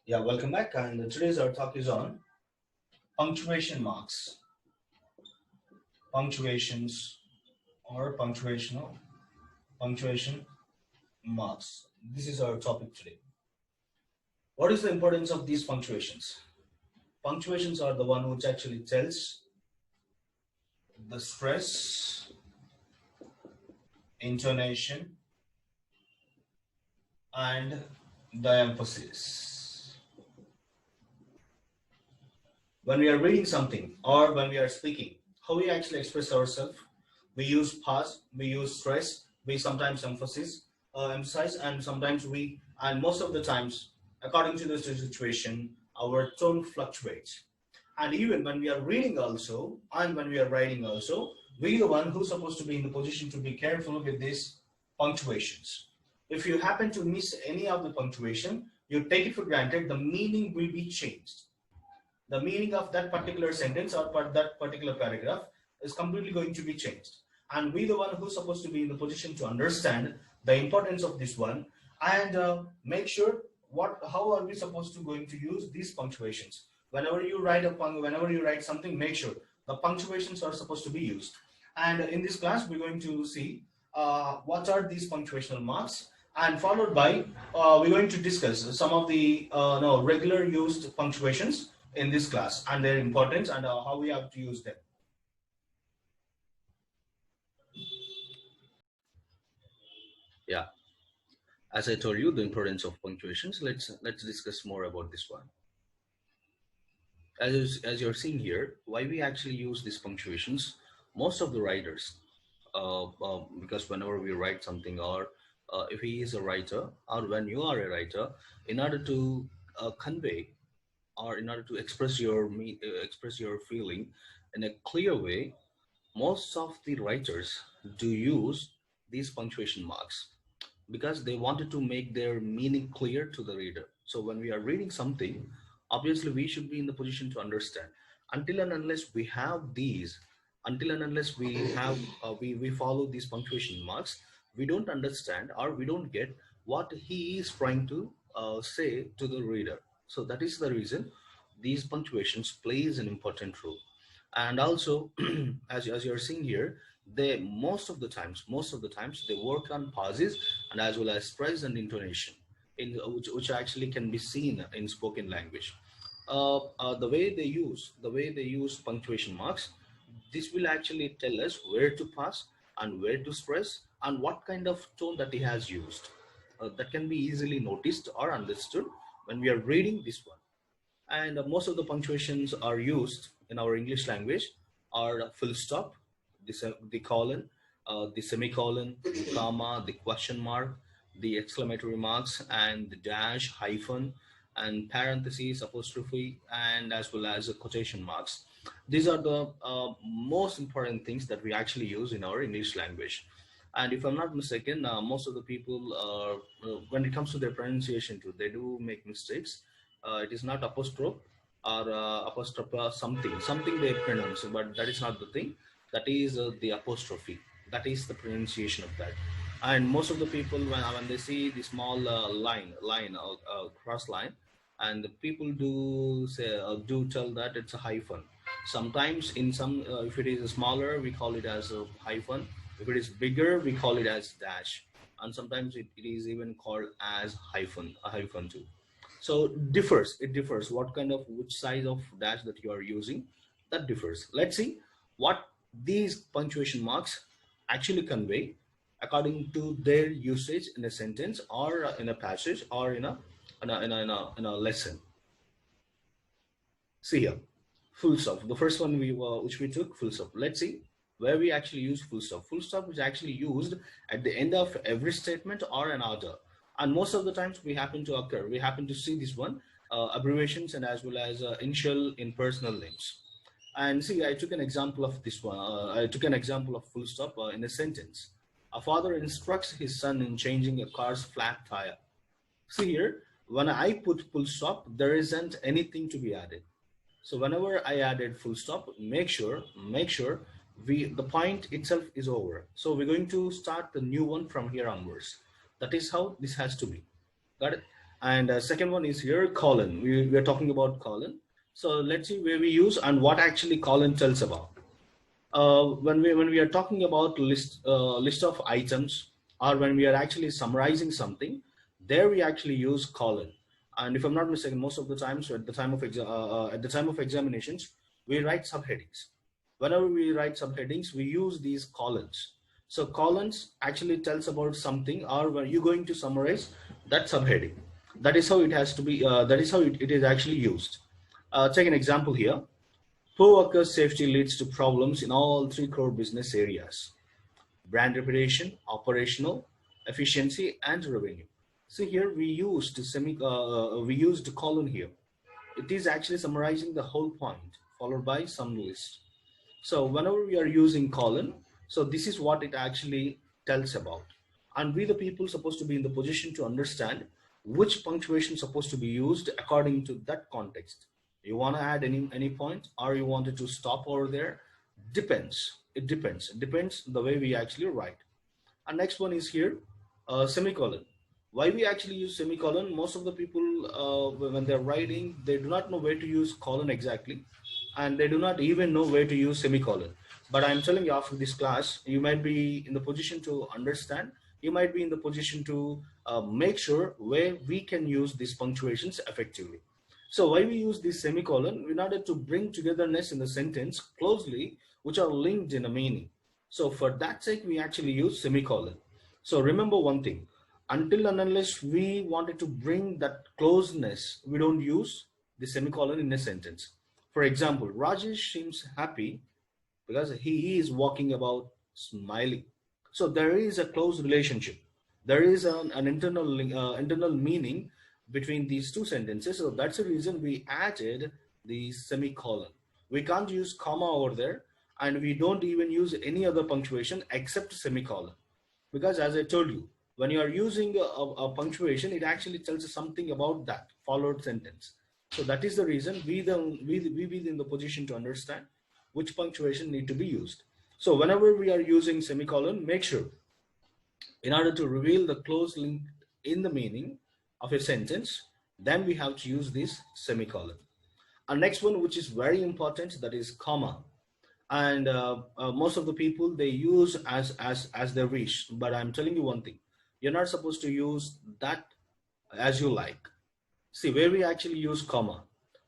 Yeah, welcome back. And today's our talk is on punctuation marks, punctuations, or punctuation marks. This is our topic today. What is the importance of these punctuations? Punctuations are the one which actually tells the stress, intonation, and the emphasis. When we are reading something or when we are speaking, how we actually express ourselves, we use pause, we use stress, we sometimes emphasize, and sometimes and most of the times, according to the situation, our tone fluctuates. And even when we are reading also, and when we are writing also, we the one who's supposed to be in the position to be careful with these punctuations. If you happen to miss any of the punctuation, you take it for granted, the meaning will be changed. The meaning of that particular sentence or that particular paragraph is completely going to be changed. And we the one who's supposed to be in the position to understand the importance of this one and make sure how are we supposed to going to use these punctuations. Whenever you write something, make sure the punctuations are supposed to be used. And in this class, we're going to see what are these punctuational marks, and followed by we're going to discuss some of the no, regular used punctuations in this class and their importance and how we have to use them. Yeah, as I told you, the importance of punctuations. Let's discuss more about this one. As you're seeing here, why we actually use these punctuations. Most of the writers, because whenever we write something, or if he is a writer, or when you are a writer, in order to convey, or in order to express your feeling in a clear way, most of the writers do use these punctuation marks because they wanted to make their meaning clear to the reader. So when we are reading something, obviously we should be in the position to understand. Until and unless we have these, until and unless we follow these punctuation marks, we don't understand or we don't get what he is trying to say to the reader. So that is the reason these punctuations plays an important role. And also, as you're seeing here, they most of the times they work on pauses and as well as stress and intonation, which actually can be seen in spoken language. The way they use punctuation marks, this will actually tell us where to pause and where to stress and what kind of tone that he has used. That can be easily noticed or understood when we are reading this one. And most of the punctuations are used in our English language are full stop, the colon, the semicolon, the comma, the question mark, the exclamatory marks, and the dash, hyphen, and parentheses, apostrophe, and as well as the quotation marks. These are the most important things that we actually use in our English language. And if I'm not mistaken, most of the people, when it comes to their pronunciation too, they do make mistakes. It is not apostrophe or apostrophe something they pronounce, but that is not the thing. That is the apostrophe. That is the pronunciation of that. And most of the people, when they see the small cross line, and the people do tell that it's a hyphen. Sometimes in some, if it is smaller, we call it as a hyphen. If it is bigger, we call it as dash. And sometimes it is even called as a hyphen too. So it differs what kind of which size of dash that you are using, that differs. Let's see what these punctuation marks actually convey according to their usage in a sentence or in a passage or in a lesson. See here, full stop, the first one which we took, full stop. Let's see where we actually use full stop. Full stop is actually used at the end of every statement or an order, and most of the times we happen to see this one, abbreviations and as well as initial in personal names. And see, I took an example of this one. I took an example of full stop in a sentence. A father instructs his son in changing a car's flat tire. See here, when I put full stop, there isn't anything to be added. So whenever I added full stop, make sure the point itself is over. So we're going to start the new one from here onwards. That is how this has to be. Got it? And second one is here colon. We are talking about colon. So let's see where we use and what actually colon tells about. When we are talking about list of items, or when we are actually summarizing something, there we actually use colon. And if I'm not mistaken, most of the times at the time of at the time of examinations, we write subheadings. Whenever we write subheadings, we use these colons. So colons actually tells about something, or when you're going to summarize that subheading. That is how it has to be. That is how it is actually used. Take an example here. Poor worker safety leads to problems in all three core business areas: brand reputation, operational efficiency, and revenue. So here we used colon here. It is actually summarizing the whole point, followed by some list. So whenever we are using colon, so this is what it actually tells about. And we the people supposed to be in the position to understand which punctuation is supposed to be used according to that context. You want to add any point, or you wanted to stop over there? Depends. It depends. It depends the way we actually write. And next one is here, semicolon. Why we actually use semicolon? Most of the people, when they're writing, they do not know where to use colon exactly, and they do not even know where to use semicolon. But I'm telling you, after this class, you might be in the position to understand. You might be in the position to make sure where we can use these punctuations effectively. So why we use this semicolon? In order to bring togetherness in the sentence closely, which are linked in a meaning. So for that sake, we actually use semicolon. So remember one thing, until and unless we wanted to bring that closeness, we don't use the semicolon in a sentence. For example, Rajesh seems happy because he is walking about smiling. So there is a close relationship. There is an internal meaning between these two sentences. So that's the reason we added the semicolon. We can't use comma over there, and we don't even use any other punctuation except semicolon. Because as I told you, when you are using a punctuation, it actually tells us something about that followed sentence. So that is the reason we be in the position to understand which punctuation need to be used. So whenever we are using semicolon, make sure, in order to reveal the close link in the meaning of a sentence, then we have to use this semicolon. And next one, which is very important, that is comma. And most of the people, they use as their wish. But I'm telling you one thing, you're not supposed to use that as you like. See, where we actually use comma.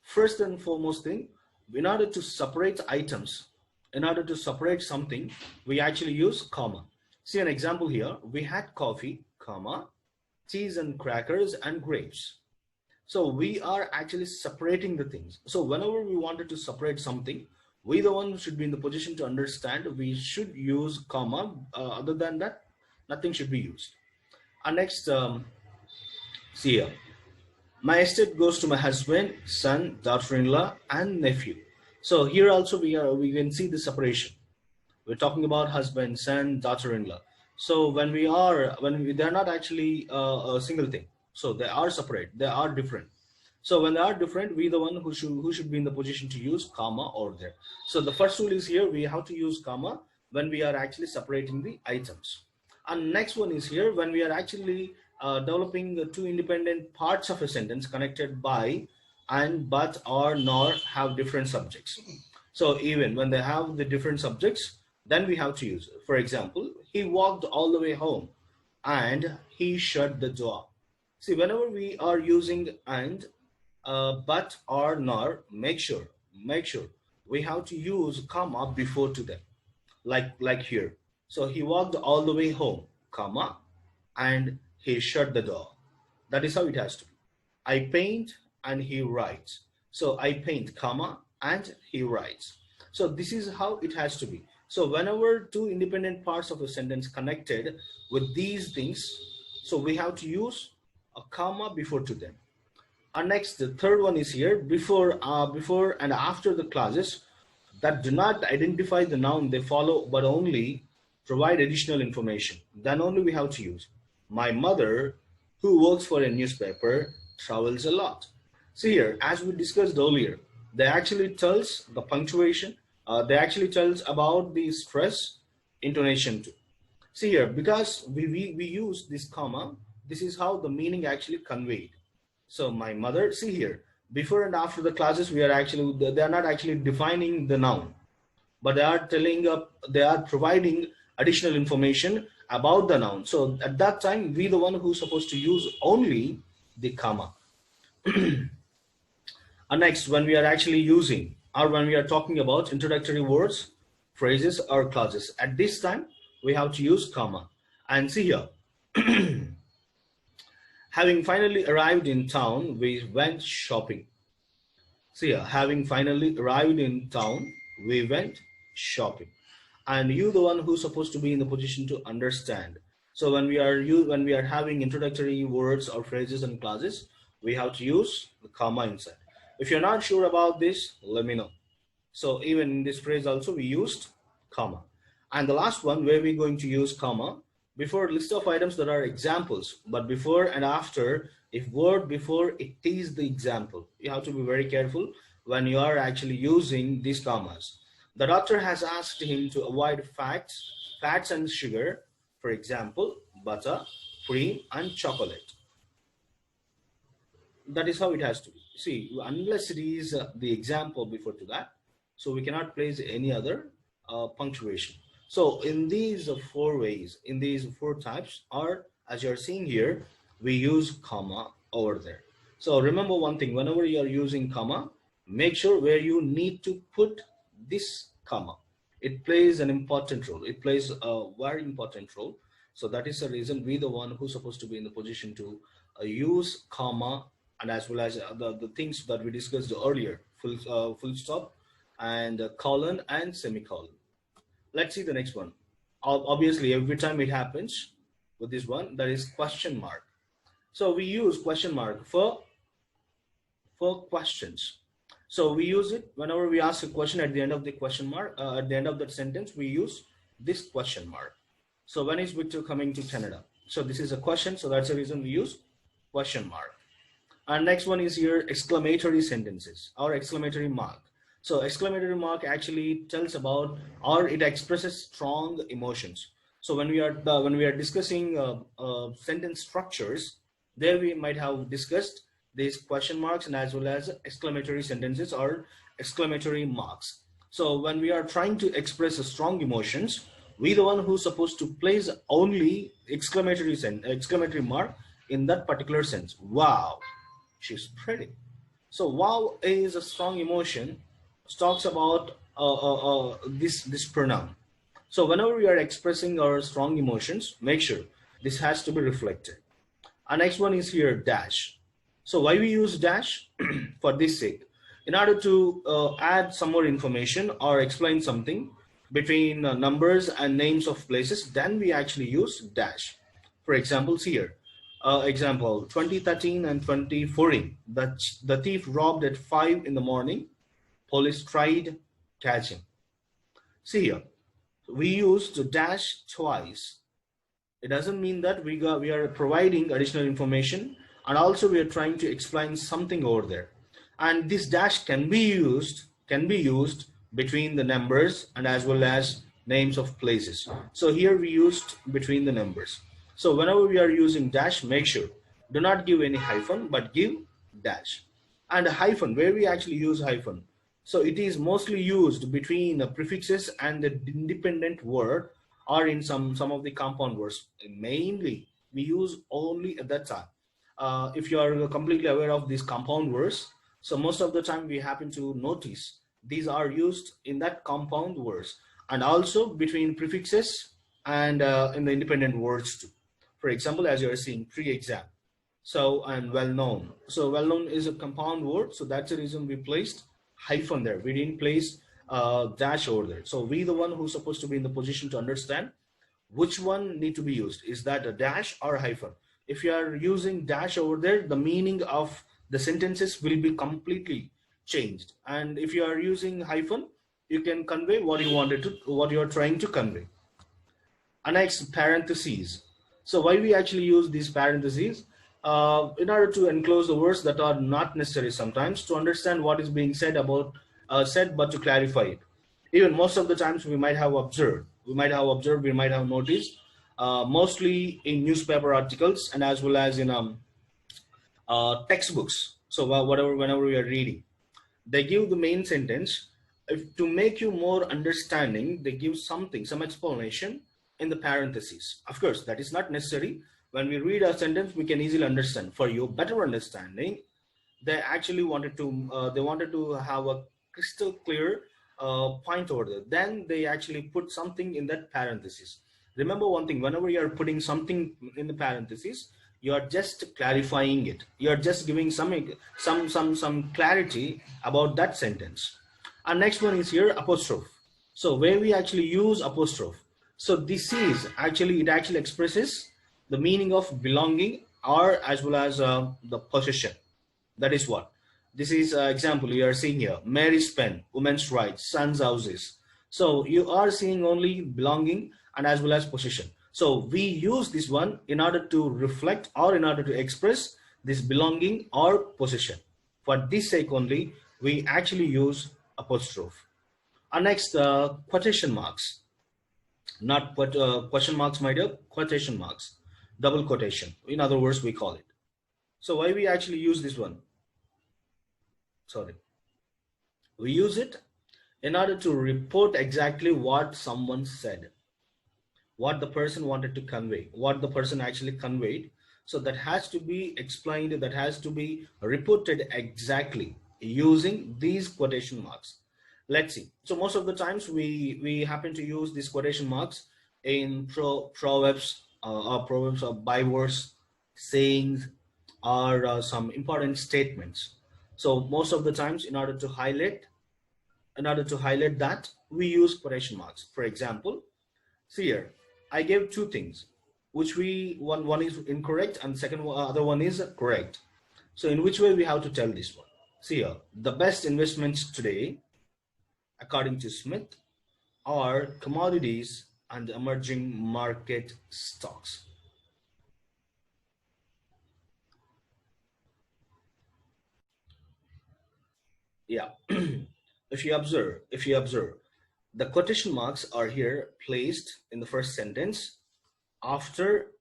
First and foremost thing, in order to separate items, in order to separate something, we actually use comma. See an example here. We had coffee, comma, cheese and crackers and grapes. So we are actually separating the things. So whenever we wanted to separate something, we the one should be in the position to understand we should use comma. Other than that, nothing should be used. And next, see here. My estate goes to my husband, son, daughter-in-law, and nephew. So here also we can see the separation. We're talking about husband, son, daughter-in-law. So they're not actually a single thing. So they are separate. They are different. So when they are different, we the one who should be in the position to use comma over there. So the first rule is here, we have to use comma when we are actually separating the items. And next one is here, when we are actually developing the two independent parts of a sentence connected by and, but, or, nor have different subjects. So even when they have the different subjects, then we have to use it. For example, he walked all the way home and he shut the door. See, whenever we are using and, but, or, nor, make sure we have to use comma before to them, like here. So he walked all the way home, comma, and he shut the door. That is how it has to be. I paint and he writes. So I paint, comma, and he writes. So this is how it has to be. So whenever two independent parts of a sentence connected with these things, so we have to use a comma before to them. And next, the third one is here, before and after the clauses that do not identify the noun they follow, but only provide additional information. Then only we have to use. My mother, who works for a newspaper, travels a lot. See here, as we discussed earlier, they actually tells the punctuation. They actually tells about the stress intonation too. See here, because we use this comma, this is how the meaning actually conveyed. So my mother, see here, before and after the clauses, we are actually, they are not actually defining the noun, but they are telling up, they are providing additional information about the noun. So at that time, we the one who's supposed to use only the comma. And next, when we are actually using, or when we are talking about introductory words, phrases, or clauses, at this time we have to use comma. And see here, having finally arrived in town, we went shopping. See here, having finally arrived in town, we went shopping. And you, the one who's supposed to be in the position to understand. So when we are having introductory words or phrases and clauses, we have to use the comma inside. If you're not sure about this, let me know. So even in this phrase also we used comma. And the last one where we're going to use comma, before list of items that are examples, but before and after, if word before it is the example, you have to be very careful when you are actually using these commas. The doctor has asked him to avoid fats and sugar, for example, butter, cream, and chocolate. That is how it has to be. See, unless it is the example before to that, so we cannot place any other punctuation. So in these four ways, in these four types, or as you're seeing here, we use comma over there. So remember one thing, whenever you are using comma, make sure where you need to put this comma. It plays an important role. It plays a very important role. So that is the reason we the one who's supposed to be in the position to use comma, and as well as the things that we discussed earlier, full stop and colon and semicolon. Let's see the next one. Obviously, every time it happens with this one, that is question mark. So we use question mark for questions. So we use it whenever we ask a question at the end of the question mark, at the end of that sentence, we use this question mark. So when is Victor coming to Canada? So this is a question, so that's the reason we use question mark. And next one is here exclamatory sentences or exclamatory mark. So exclamatory mark actually tells about, or it expresses strong emotions. So when we are discussing sentence structures, there we might have discussed these question marks and as well as exclamatory sentences or exclamatory marks. So when we are trying to express strong emotions, we the one who's supposed to place only exclamatory mark in that particular sense. Wow, she's pretty. So wow is a strong emotion, talks about this pronoun. So whenever we are expressing our strong emotions, make sure this has to be reflected. Our next one is here dash. So why we use dash? For this sake, in order to add some more information or explain something between numbers and names of places, then we actually use dash. For examples here, example 2013 and 2014, the thief robbed at 5 in the morning. Police tried catch him. See here, we used dash twice. It doesn't mean that we are providing additional information, and also we are trying to explain something over there. And this dash can be used between the numbers and as well as names of places. So here we used between the numbers. So whenever we are using dash, make sure do not give any hyphen but give dash. And a hyphen, where we actually use hyphen, so it is mostly used between the prefixes and the independent word, or in some of the compound words. Mainly we use only at that time. If you are completely aware of these compound words, so most of the time we happen to notice these are used in that compound words, and also between prefixes and in the independent words too. For example, as you are seeing pre-exam, so and well known. So well known is a compound word, so that's the reason we placed hyphen there. We didn't place dash over there. So we the one who's supposed to be in the position to understand which one need to be used. Is that a dash or a hyphen? If you are using dash over there, the meaning of the sentences will be completely changed. And if you are using hyphen, you can convey what you are trying to convey. And next, parentheses. So why we actually use these parentheses? In order to enclose the words that are not necessary sometimes, to understand what is being said about but to clarify it. Even most of the times we might have observed, we might have noticed, mostly in newspaper articles and as well as in textbooks. So whatever, whenever we are reading, they give the main sentence. If to make you more understanding, they give something, some explanation in the parentheses. Of course, that is not necessary. When we read a sentence, we can easily understand. For your better understanding, they actually wanted to have a crystal clear point over there. Then they actually put something in that parenthesis. Remember one thing: whenever you are putting something in the parenthesis, you are just clarifying it. You are just giving some clarity about that sentence. And next one is here apostrophe. So where we actually use apostrophe. So this is actually, it actually expresses the meaning of belonging, or as well as the possession. That is what. This is example you are seeing here. Mary's pen, women's rights, son's houses. So you are seeing only belonging and as well as possession. So we use this one in order to reflect or in order to express this belonging or possession. For this sake only, we actually use apostrophe. And next, quotation marks. Not question marks, my dear, quotation marks. Double quotation. In other words, we call it. So why we actually use this one? Sorry, we use it in order to report exactly what someone said, what the person wanted to convey, what the person actually conveyed. So that has to be explained, that has to be reported exactly using these quotation marks. Let's see. So most of the times we happen to use these quotation marks in proverbs or bywords, sayings, or some important statements. So most of the times, in order to highlight that, we use quotation marks. For example, see here, I gave two things, which one is incorrect and second other one is correct. So in which way we have to tell this one? See here, the best investments today, according to Smith, are commodities and emerging market stocks. Yeah. If you observe, the quotation marks are here placed in the first sentence after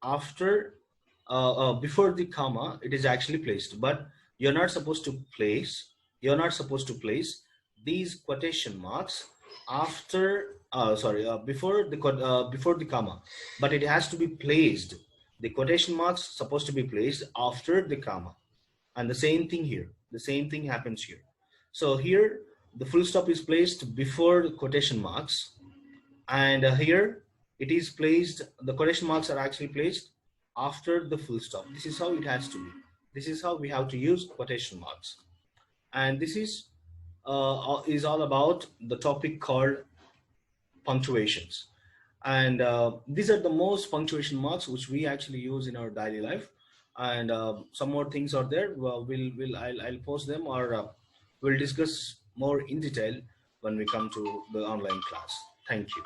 before the comma. It is actually placed, but you're not supposed to place you're not supposed to place these quotation marks after sorry before the comma, but it has to be placed. The quotation marks supposed to be placed after the comma. And the same thing here, the same thing happens here. So here the full stop is placed before the quotation marks, and here it is placed, the quotation marks are actually placed after the full stop. This is how it has to be. This is how we have to use quotation marks. And this is all about the topic called punctuations. And these are the most punctuation marks which we actually use in our daily life. And some more things are there. Well, I'll post them, or we'll discuss more in detail when we come to the online class. Thank you.